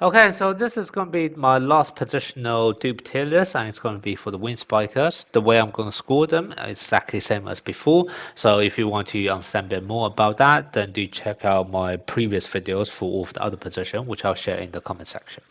Okay, so this is going to be my last positional dupe tier list, and it's going to be for the Wind Spikers. The way I'm going to score them is exactly the same as before. So if you want to understand a bit more about that, then do check out my previous videos for all of the other positions, which I'll share in the comment section.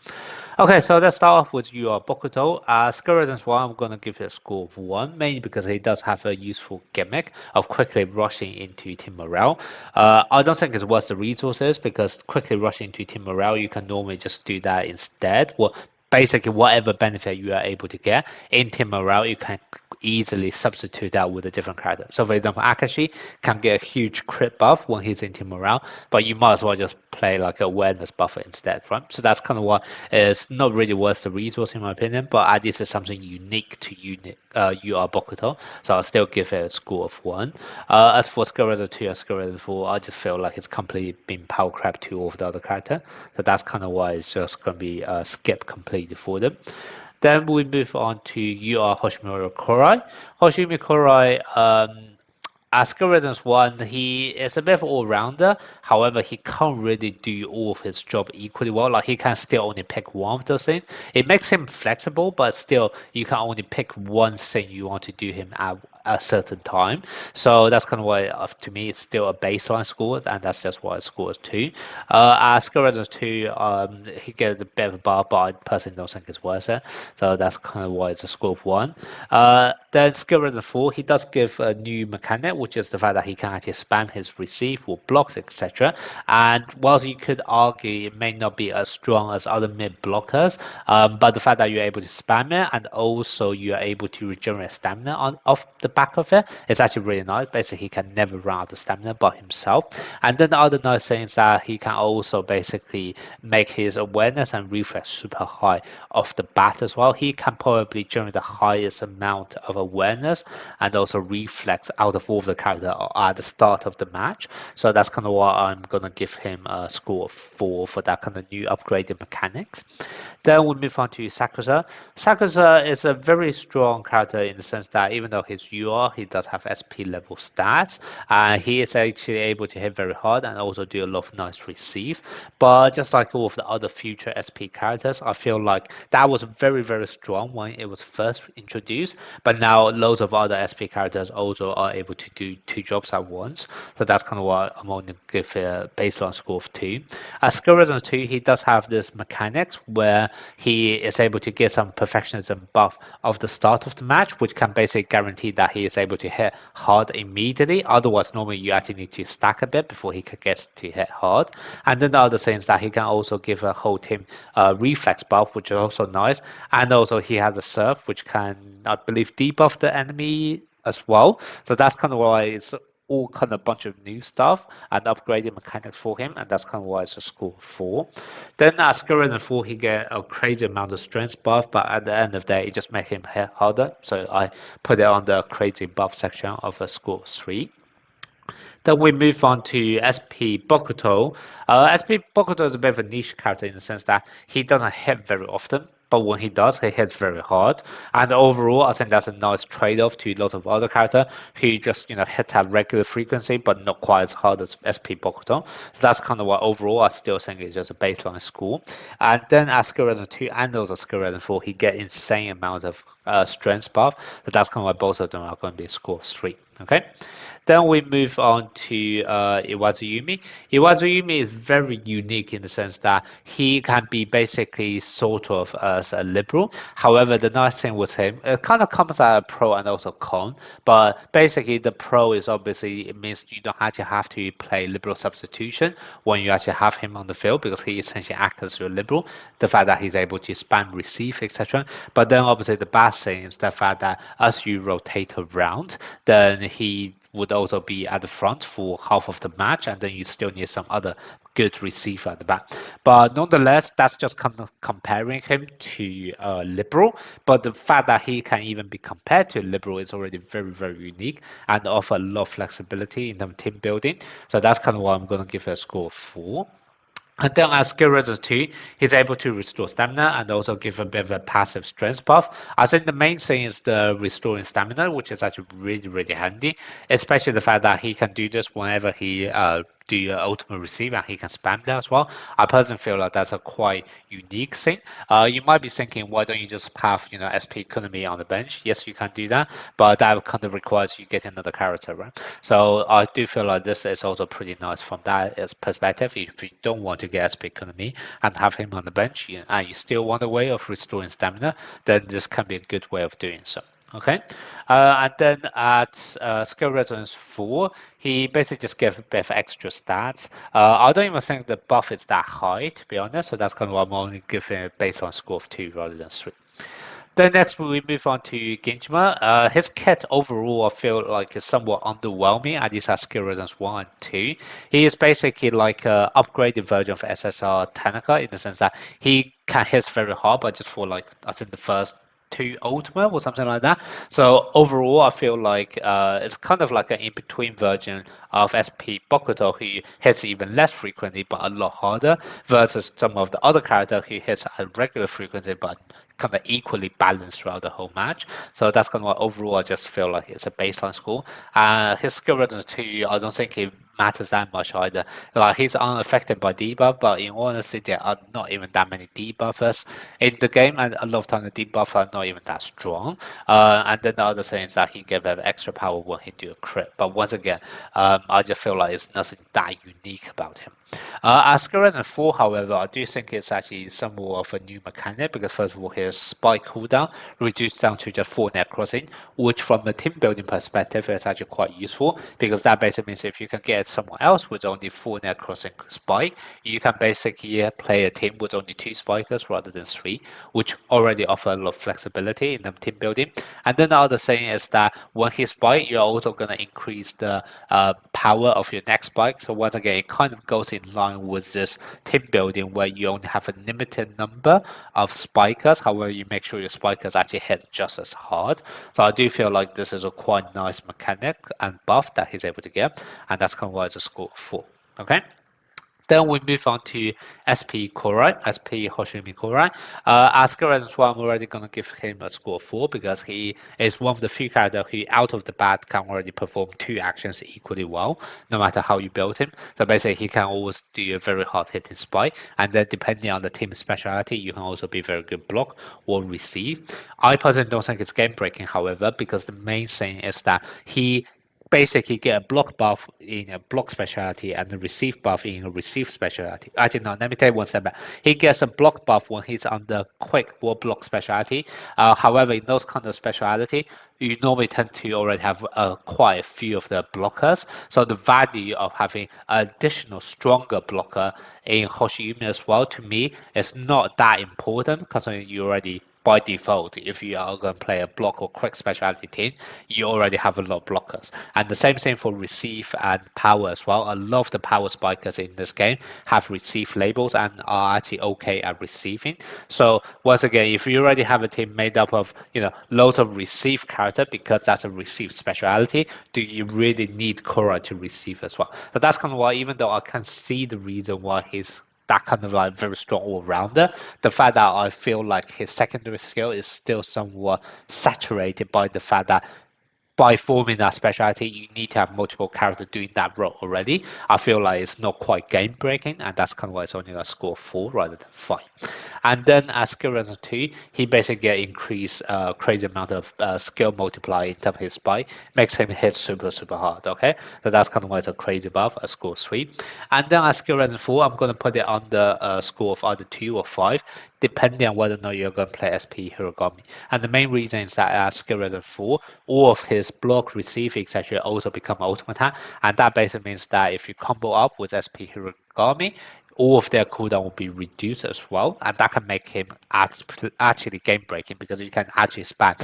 Okay, so let's start off with your Boketo. Skeleton's one, I'm gonna give it a score of 1, mainly because he does have a useful gimmick of quickly rushing into team morale. I don't think it's worth the resources because quickly rushing into team morale, you can normally just do that instead. Well, basically, whatever benefit you are able to get in team morale, you can easily substitute that with a different character. So, for example, Akashi can get a huge crit buff when he's in team morale, but you might as well just play like a awareness buffer instead, right? So that's kind of what is not really worth the resource in my opinion, but at least it's something unique to UR Bokuto, so I'll still give it a score of 1. As for Skeleton 2 and Skeleton 4, I just feel like it's completely been power crap to all of the other character, so that's kind of why it's just going to be skip completely for them. Then we move on to UR Hoshimi Korite. Hoshimi Korite, as Skeleton's one, he is a bit of an all-rounder. However, he can't really do all of his job equally well. Like he can still only pick one of those things. It makes him flexible, but still you can only pick one thing you want to do him at a certain time. So that's kind of why, to me, it's still a baseline score, and that's just why I scored 2. As Skeleton 2, he gets a bit of a bar, but I personally don't think it's worth it. So that's kind of why it's a score of 1. Then Skeleton 4, he does give a new mechanic, which is the fact that he can actually spam his receive or blocks, etc. And whilst you could argue it may not be as strong as other mid blockers, but the fact that you're able to spam it and also you're able to regenerate stamina off the back of it, it's actually really nice. Basically, he can never run out of stamina by himself. And then the other nice thing is that he can also basically make his awareness and reflex super high off the bat as well. He can probably generate the highest amount of awareness and also reflex out of all of the characters at the start of the match. So that's kind of why I'm gonna give him a score of 4 for that kind of new upgraded mechanics. Then we move on to Sakuza. Sakuza is a very strong character in the sense that even though he's UR, he does have SP level stats, and he is actually able to hit very hard and also do a lot of nice receive. But just like all of the other future SP characters, I feel like that was very, very strong when it was first introduced, but now loads of other SP characters also are able to do 2 jobs at once. So that's kind of why I'm only give it a baseline score of 2. As Skeleton 2, he does have this mechanics where he is able to get some perfectionism buff of the start of the match, which can basically guarantee that he is able to hit hard immediately. Otherwise, normally you actually need to stack a bit before he gets to hit hard. And then the other thing is that he can also give a whole team reflex buff, which is also nice. And also he has a surf, which can, I believe, debuff the enemy as well. So that's kind of why it's all kind of bunch of new stuff and upgraded mechanics for him, and that's kind of why it's a score 4. Then as Skeleton 4, he get a crazy amount of strength buff, but at the end of the day, it just makes him hit harder. So I put it on the crazy buff section of a score 3. Then we move on to SP Bokuto. SP Bokuto is a bit of a niche character in the sense that he doesn't hit very often, but when he does, he hits very hard. And overall, I think that's a nice trade-off to a lot of other characters who just hit at regular frequency, but not quite as hard as SP Bokuto. So that's kind of what overall I still think is just a baseline score. And then as Skeleton 2 and also Skeleton 4, he get insane amount of strength buff. So that's kind of why both of them are going to be score 3. Okay. Then we move on to Iwazuyumi. Iwazuyumi is very unique in the sense that he can be basically sort of as a liberal. However, the nice thing with him, it kind of comes out a pro and also con, but basically the pro is obviously, it means you don't actually have to play liberal substitution when you actually have him on the field because he essentially acts as your liberal. The fact that he's able to spam receive, etc. But then obviously the bad thing is the fact that as you rotate around, then he would also be at the front for half of the match, and then you still need some other good receiver at the back. But nonetheless, that's just kind of comparing him to liberal. But the fact that he can even be compared to liberal is already very, very unique and offer a lot of flexibility in terms of team building. So that's kind of why I'm going to give it a score of 4. And then as Skeleton 2, he's able to restore stamina and also give a bit of a passive strength buff. I think the main thing is the restoring stamina, which is actually really, really handy, especially the fact that he can do this whenever he do your ultimate receive and he can spam that as well. I personally feel like that's a quite unique thing. You might be thinking, why don't you just have SP economy on the bench? Yes, you can do that, but that kind of requires you get another character, right? So I do feel like this is also pretty nice from that perspective. If you don't want to get SP economy and have him on the bench, and you still want a way of restoring stamina, then this can be a good way of doing so. Okay, and then at skill resonance 4, he basically just gave a bit of extra stats. I don't even think the buff is that high, to be honest, so that's kind of why I'm only giving it based on score of 2 rather than 3. Then next we move on to Gimma. His kit overall I feel like is somewhat underwhelming at least at skill resonance 1 and 2. He is basically like an upgraded version of SSR Tanaka in the sense that he can hit very hard, but just for like I think the first 2 ultimate or something like that. So overall I feel like it's kind of like an in-between version of SP Boketo who hits even less frequently but a lot harder versus some of the other characters who hits at regular frequency but kind of equally balanced throughout the whole match. So that's kind of what overall I just feel like it's a baseline score. His skill resonance 2, I don't think it matters that much either. Like he's unaffected by debuff, but in honesty, there are not even that many debuffers in the game, and a lot of times the debuffs are not even that strong. And then the other thing is that he gave them extra power when he do a crit. But once again, I just feel like it's nothing that unique about him. As Skeleton 4, however, I do think it's actually somewhat of a new mechanic because first of all, his spike cooldown reduced down to just 4 net crossing, which from a team building perspective is actually quite useful because that basically means if you can get someone else with only 4 net crossing spike, you can basically play a team with only 2 spikers rather than 3, which already offer a lot of flexibility in the team building. And then the other thing is that when he spike, you're also going to increase the power of your next spike. So once again, it kind of goes in line with this team building where you only have a limited number of spikers. However, you make sure your spikers actually hit just as hard. So I do feel like this is a quite nice mechanic and buff that he's able to get, and that's kind of why it's a score of 4. Okay. Then we move on to SP Korite, SP Hoshimi Korite. As Gareth well, I'm already going to give him a score of 4 because he is one of the few characters who, out of the bat, can already perform 2 actions equally well, no matter how you build him. So basically, he can always do a very hard hitting spike, and then depending on the team speciality, you can also be very good block or receive. I personally don't think it's game breaking, however, because the main thing is that he basically get a block buff in a block specialty and a receive buff in a receive specialty. Actually, no, let me tell you one step back. He gets a block buff when he's on the quick wall block specialty. However, in those kind of specialty, you normally tend to already have quite a few of the blockers. So the value of having an additional stronger blocker in Hoshimi as well, to me, is not that important considering you already by default, if you are going to play a block or quick specialty team, you already have a lot of blockers. And the same thing for receive and power as well. A lot of the power spikers in this game have receive labels and are actually okay at receiving. So once again, if you already have a team made up of loads of receive character because that's a receive specialty, do you really need Korra to receive as well? But that's kind of why, even though I can see the reason why he's that kind of like very strong all-rounder, the fact that I feel like his secondary skill is still somewhat saturated by the fact that by forming that specialty, you need to have multiple characters doing that role already. I feel like it's not quite game breaking, and that's kind of why it's only a score 4 rather than 5. And then as skill resonance 2, he basically get increased crazy amount of skill multiplier in terms of his spike, makes him hit super hard. Okay, so that's kind of why it's a crazy buff, a score 3. And then as skill resonance 4, I'm going to put it on the score of either 2 or 5, depending on whether or not you're going to play SP Hiragami. And the main reason is that as skill resonance 4, all of his block, receive, etc. also become automata, and that basically means that if you combo up with SP Hiragami, all of their cooldown will be reduced as well, and that can make him actually game breaking because you can actually spam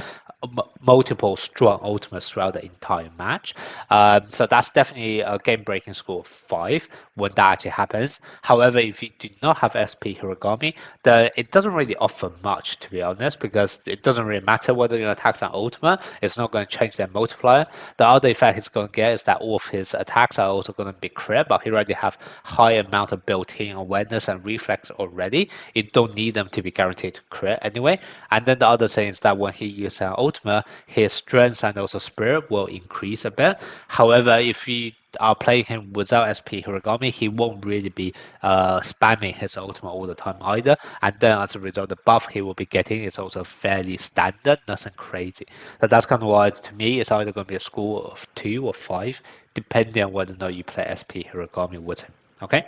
multiple strong ultimates throughout the entire match. So that's definitely a game breaking score of 5 when that actually happens. However, if you do not have SP Hiragami, then it doesn't really offer much, to be honest, because it doesn't really matter whether your attacks are ultimate, it's not going to change their multiplier. The other effect he's going to get is that all of his attacks are also going to be crit, but he already have high amount of built-in awareness and reflex already. You don't need them to be guaranteed to crit anyway. And then the other thing is that when he uses an ultimate, his strength and also spirit will increase a bit. However, if you are playing him without SP Hiragami, he won't really be spamming his ultimate all the time either. And then as a result, the buff he will be getting is also fairly standard, nothing crazy. So that's kind of why to me it's either going to be a score of 2 or 5, depending on whether or not you play SP Hiragami with him. Okay.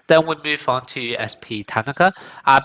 Then we move on to SP Tanaka.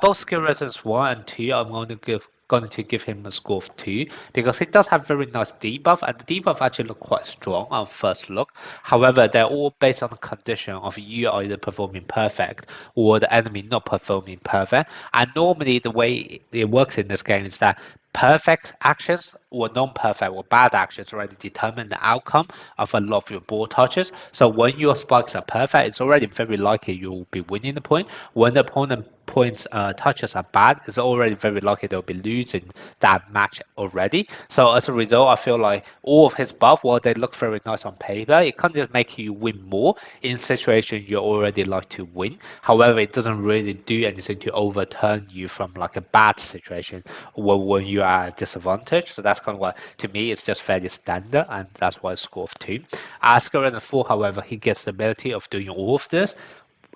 Both skill resistance 1 and 2, I'm going to give him a score of 2 because he does have very nice debuff, and the debuff actually look quite strong on first look. However, they're all based on the condition of you either performing perfect or the enemy not performing perfect. And normally the way it works in this game is that perfect actions or non-perfect or bad actions already determine the outcome of a lot of your ball touches. So when your spikes are perfect, it's already very likely you'll be winning the point. When the opponent points touches are bad, it's already very likely they'll be losing that match already. So as a result, I feel like all of his buff, while they look very nice on paper, it can just make you win more in situations you already like to win. However, it doesn't really do anything to overturn you from like a bad situation when you are at a disadvantage. So that's kind of why, to me, it's just fairly standard, and that's why I score of 2. Asuka in the 4, however, he gets the ability of doing all of this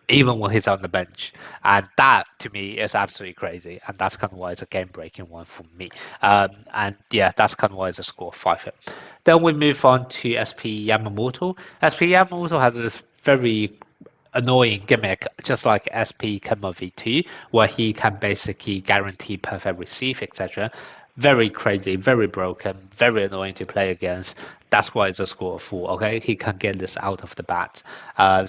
even when he's on the bench. And that, to me, is absolutely crazy. And that's kind of why it's a game-breaking one for me. And yeah, that's kind of why it's a score of 5 here. Then we move on to SP Yammortal. SP Yammortal has this very annoying gimmick, just like SP Kemma V2, where he can basically guarantee perfect receive, etc. Very crazy, very broken, very annoying to play against. That's why it's a score of 4. Okay, he can get this out of the bat.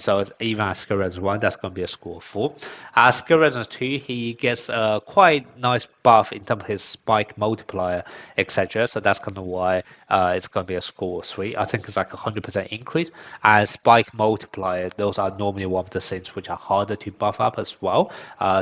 So even as skill resistance 1, that's going to be a score of 4. As skill resistance 2, he gets a quite nice buff in terms of his spike multiplier, etc. So that's kind of why it's going to be a score of 3. I think it's like 100% increase. As spike multiplier, those are normally one of the things which are harder to buff up as well.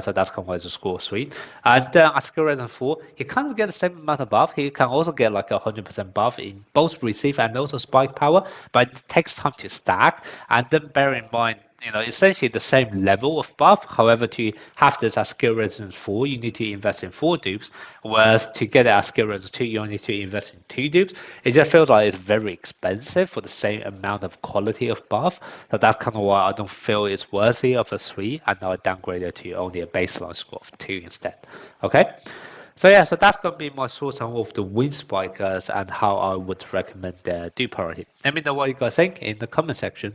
So that's kind of why it's a score of 3. And as skill resistance 4, he kind of get the same amount of buff. He can also get like 100% buff in both receive and also spike power, but it takes time to stack. And then bear in mind, essentially the same level of buff. However, to have this as skill resistance 4, you need to invest in 4 dupes, whereas to get it as skill resistance 2, you only need to invest in 2 dupes. It just feels like it's very expensive for the same amount of quality of buff. So that's kind of why I don't feel it's worthy of a 3, and now I downgrade it to only a baseline score of 2 instead. Okay? So yeah, so that's going to be my thoughts on all of the win spikers and how I would recommend their dupe priority. Let me know what you guys think in the comment section.